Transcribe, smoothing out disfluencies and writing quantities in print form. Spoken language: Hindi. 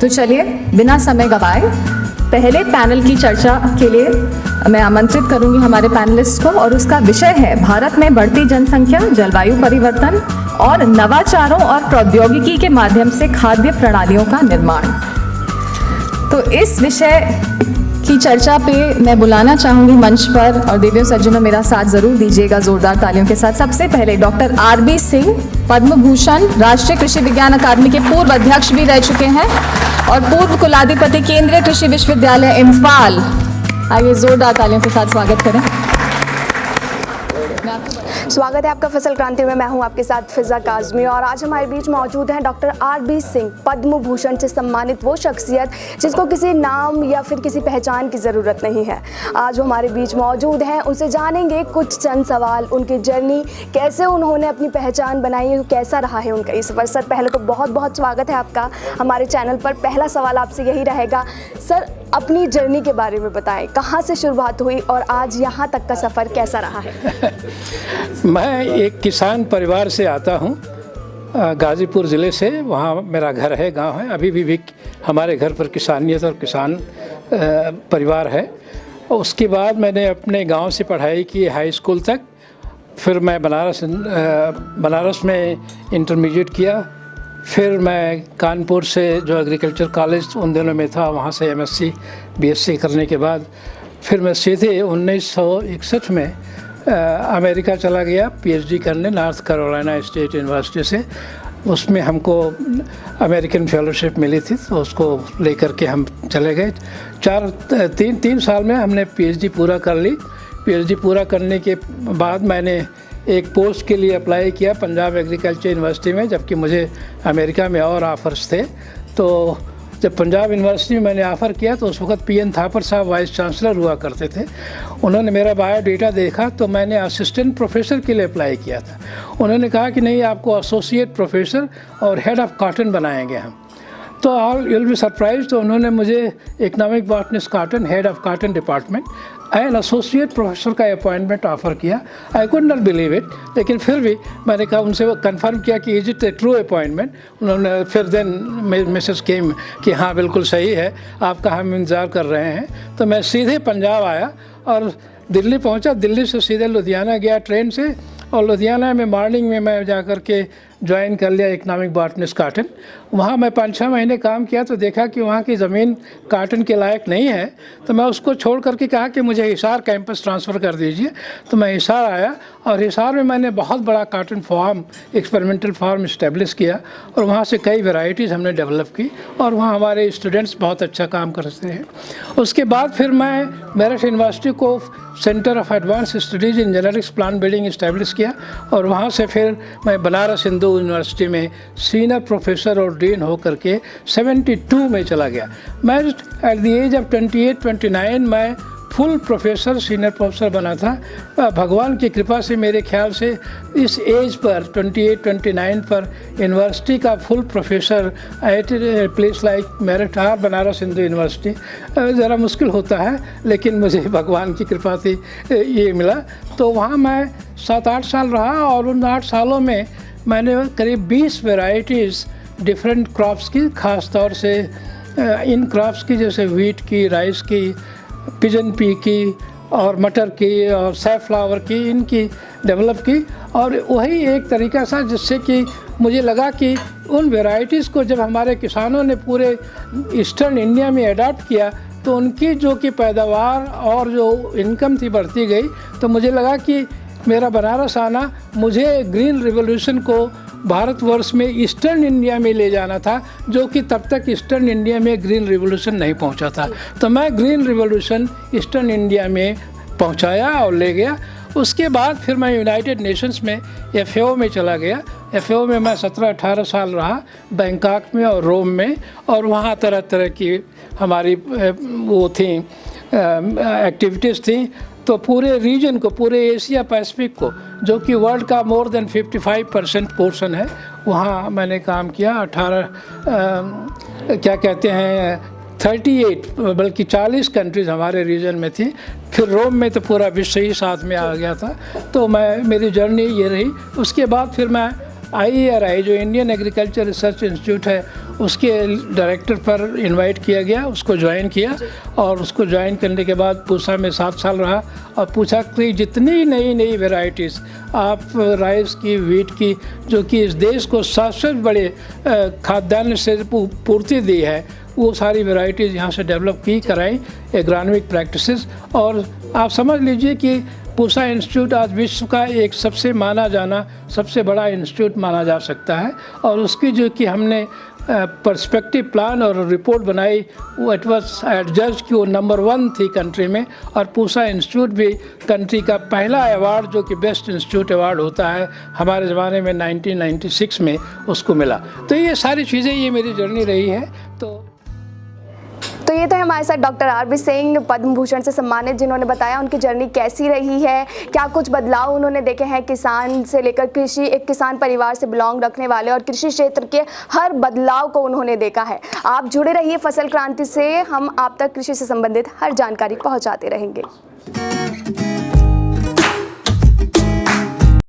तो चलिए बिना समय गवाए पहले पैनल की चर्चा के लिए मैं आमंत्रित करूंगी हमारे पैनलिस्ट को, और उसका विषय है भारत में बढ़ती जनसंख्या, जलवायु परिवर्तन और नवाचारों और प्रौद्योगिकी के माध्यम से खाद्य प्रणालियों का निर्माण। तो इस विषय की चर्चा पे मैं बुलाना चाहूंगी मंच पर, और देवियों सज्जनों मेरा साथ जरूर दीजिएगा जोरदार तालियों के साथ। सबसे पहले डॉक्टर आरबी सिंह, पद्म भूषण, राष्ट्रीय कृषि विज्ञान अकादमी के पूर्व अध्यक्ष भी रह चुके हैं और पूर्व कुलाधिपति केंद्रीय कृषि विश्वविद्यालय इम्फाल। आइए जोरदार तालियों के साथ स्वागत करें। स्वागत है आपका फसल क्रांति में। मैं हूं आपके साथ फिजा काजमी, और आज हमारे बीच मौजूद हैं डॉक्टर आरबी सिंह, पद्म भूषण से सम्मानित वो शख्सियत जिसको किसी नाम या फिर किसी पहचान की ज़रूरत नहीं है। आज वो हमारे बीच मौजूद हैं, उनसे जानेंगे कुछ चंद सवाल, उनकी जर्नी, कैसे उन्होंने अपनी पहचान बनाई, कैसा रहा है उनका इस सफ़र। सर पहले तो बहुत बहुत स्वागत है आपका हमारे चैनल पर। पहला सवाल आपसे यही रहेगा सर, अपनी जर्नी के बारे में बताएं, कहाँ से शुरुआत हुई और आज यहाँ तक का सफ़र कैसा रहा है? मैं एक किसान परिवार से आता हूँ, गाज़ीपुर ज़िले से। वहाँ मेरा घर है, गांव है। अभी भी हमारे घर पर किसानियत और किसान परिवार है। उसके बाद मैंने अपने गांव से पढ़ाई की हाई स्कूल तक, फिर मैं बनारस में इंटरमीडिएट किया। फिर मैं कानपुर से जो एग्रीकल्चर कॉलेज उन दिनों में था, वहाँ से एमएससी बीएससी करने के बाद फिर मैं सीधे 1961 में अमेरिका चला गया पीएचडी करने, नॉर्थ कैरोलिना स्टेट यूनिवर्सिटी से। उसमें हमको अमेरिकन फेलोशिप मिली थी, तो उसको लेकर के हम चले गए। तीन साल में हमने पीएचडी पूरा कर ली। पीएचडी पूरा करने के बाद मैंने एक पोस्ट के लिए अप्लाई किया पंजाब एग्रीकल्चर यूनिवर्सिटी में, जबकि मुझे अमेरिका में और ऑफ़र्स थे। तो जब पंजाब यूनिवर्सिटी में मैंने ऑफ़र किया तो उस वक्त पीएन थापर साहब वाइस चांसलर हुआ करते थे। उन्होंने मेरा बायोडाटा देखा तो मैंने असिस्टेंट प्रोफेसर के लिए अप्लाई किया था। उन्होंने कहा कि नहीं, आपको एसोसिएट प्रोफेसर और हेड ऑफ़ कॉटन बनाएंगे हम। तो ऑल यूल बी सरप्राइज, तो उन्होंने मुझे economic botanist cotton, head of cotton department and associate professor का अपॉइंटमेंट ऑफ़र किया। I could not believe it, लेकिन फिर भी मैंने कहा, उनसे वो कंफर्म किया कि is it A true appointment. उन्होंने फिर देन मैसेज केम कि हाँ बिल्कुल सही है, आपका हम इंतज़ार कर रहे हैं। तो मैं सीधे पंजाब आया और दिल्ली पहुंचा। दिल्ली से सीधे लुधियाना गया ट्रेन से, और लुधियाना में मॉर्निंग में मैं जा कर के ज्वाइन कर लिया इकोनॉमिक बॉटनिस्ट कॉटन। वहाँ मैं 5-6 महीने काम किया तो देखा कि वहाँ की ज़मीन कॉटन के लायक नहीं है। तो मैं उसको छोड़ करके कहा कि मुझे हिसार कैंपस ट्रांसफ़र कर दीजिए। तो मैं हिसार आया, और हिसार में मैंने बहुत बड़ा cotton farm, experimental farm establish किया, और वहाँ से कई वेराइटीज़ हमने डेवलप की, और वहाँ हमारे स्टूडेंट्स बहुत अच्छा काम करते हैं। उसके बाद फिर मैं मेरठ यूनिवर्सिटी को centre of advance studies in genetics plant breeding establish किया, और वहाँ से फिर मैं बनारस हिंदू यूनिवर्सिटी में सीनियर प्रोफेसर और डीन होकर के 72 में चला गया। मैं एट द एज ऑफ 28-29 मैं फुल प्रोफेसर, सीनियर प्रोफेसर बना था। भगवान की कृपा से मेरे ख्याल से इस एज पर 28-29 पर यूनिवर्सिटी का full professor at place like Meerut और बनारस हिंदू यूनिवर्सिटी ज़रा मुश्किल होता है, लेकिन मुझे भगवान की कृपा से ये मिला। तो वहाँ मैं 7-8 साल रहा, और उन 8 सालों में मैंने करीब 20 वेराइटीज़ डिफरेंट क्रॉप्स की, ख़ास तौर से इन क्रॉप्स की, जैसे वीट की, राइस की, पिजन पी की, और मटर की, और सैफ्लावर की, इनकी डेवलप की। और वही एक तरीका था जिससे कि मुझे लगा कि उन वेराइटीज़ को जब हमारे किसानों ने पूरे ईस्टर्न इंडिया में अडॉप्ट किया तो उनकी जो कि पैदावार और जो इनकम थी बढ़ती गई। तो मुझे लगा कि मेरा बनारस आना मुझे ग्रीन रिवॉल्यूशन को भारतवर्ष में ईस्टर्न इंडिया में ले जाना था, जो कि तब तक ईस्टर्न इंडिया में ग्रीन रिवॉल्यूशन नहीं पहुंचा था। तो मैं ग्रीन रिवॉल्यूशन ईस्टर्न इंडिया में पहुंचाया और ले गया। उसके बाद फिर मैं यूनाइटेड नेशंस में FAO में चला गया। FAO में मैं 17-18 साल रहा, बैंकॉक में और रोम में, और वहाँ तरह तरह की हमारी वो थी एक्टिविटीज़ थी। तो पूरे रीजन को, पूरे एशिया पैसिफिक को, जो कि वर्ल्ड का मोर देन 55% पोर्शन है, वहाँ मैंने काम किया। 38 बल्कि 40 कंट्रीज़ हमारे रीजन में थी। फिर रोम में तो पूरा विश्व ही साथ में आ गया था। तो मेरी जर्नी ये रही। उसके बाद फिर मैं IERI जो इंडियन एग्रीकल्चर रिसर्च इंस्टीट्यूट है, उसके डायरेक्टर पर इनवाइट किया गया, उसको ज्वाइन किया और उसको ज्वाइन करने के बाद पूसा में 7 साल रहा और पूसा की जितनी नई वैरायटीज़ आप राइस की, वीट की, जो कि इस देश को सबसे बड़े खाद्यान्न से पूर्ति दी है, वो सारी वैरायटीज़ यहाँ से डेवलप की, कराई, एग्रोनॉमिक प्रैक्टिसेस। और आप समझ लीजिए कि पूसा इंस्टीट्यूट आज विश्व का एक सबसे माना जाना सबसे बड़ा इंस्टीट्यूट माना जा सकता है। और उसकी जो कि हमने पर्सपेक्टिव प्लान और रिपोर्ट बनाई, वो इट वाज एडजस्ट कि वो नंबर 1 थी कंट्री में। और पूसा इंस्टीट्यूट भी कंट्री का पहला अवार्ड, जो कि बेस्ट इंस्टीट्यूट अवार्ड होता है, हमारे ज़माने में 1996 में उसको मिला। तो ये सारी चीज़ें, ये मेरी जर्नी रही है। तो ये तो है हमारे साथ डॉक्टर आर.बी. सिंह, पद्म भूषण से सम्मानित, जिन्होंने बताया उनकी जर्नी कैसी रही है, क्या कुछ बदलाव उन्होंने देखे हैं किसान से लेकर कृषि, एक किसान परिवार से बिलोंग रखने वाले, और कृषि क्षेत्र के हर बदलाव को उन्होंने देखा है। आप जुड़े रहिए फसल क्रांति से, हम आप तक कृषि से संबंधित हर जानकारी पहुँचाते रहेंगे।